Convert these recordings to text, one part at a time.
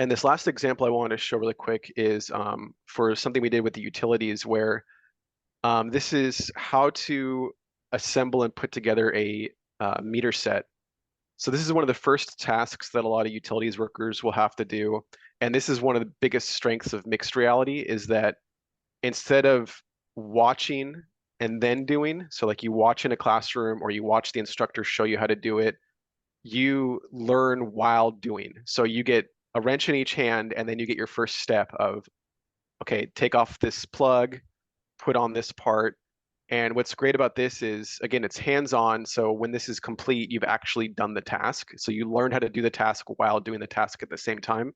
And this last example I wanted to show really quick is for something we did with the utilities where this is how to assemble and put together a meter set. So this is one of the first tasks that a lot of utilities workers will have to do. And this is one of the biggest strengths of mixed reality is that instead of watching and then doing, so like you watch in a classroom or you watch the instructor show you how to do it, you learn while doing. So you get a wrench in each hand and then you get your first step of, okay, take off this plug, put on this part. And what's great about this is, again, it's hands-on. So when this is complete, you've actually done the task. So you learn how to do the task while doing the task at the same time.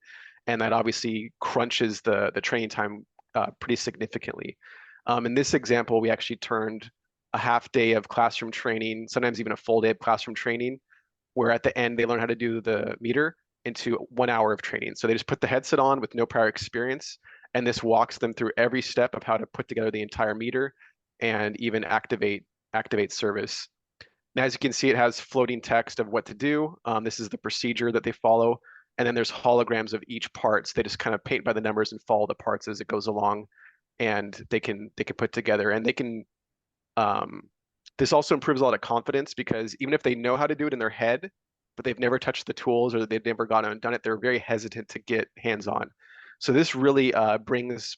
And that obviously crunches the training time pretty significantly. In this example, we actually turned a half day of classroom training, sometimes even a full day of classroom training, where at the end they learn how to do the meter into 1 hour of training. So they just put the headset on with no prior experience, and this walks them through every step of how to put together the entire meter and even activate service. Now, as you can see, it has floating text of what to do. This is the procedure that they follow. And then there's holograms of each part. So they just kind of paint by the numbers and follow the parts as it goes along. And they can put together and they can this also improves a lot of confidence because even if they know how to do it in their head, but they've never touched the tools or they've never gone out and done it, they're very hesitant to get hands-on. So this really brings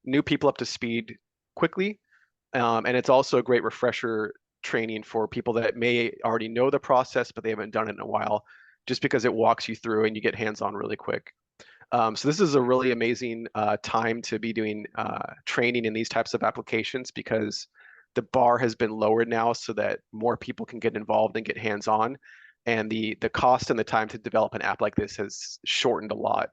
new people up to speed quickly. And it's also a great refresher training for people that may already know the process, but they haven't done it in a while, just because it walks you through and you get hands-on really quick. So this is a really amazing time to be doing training in these types of applications because the bar has been lowered now so that more people can get involved and get hands-on. And the cost and the time to develop an app like this has shortened a lot.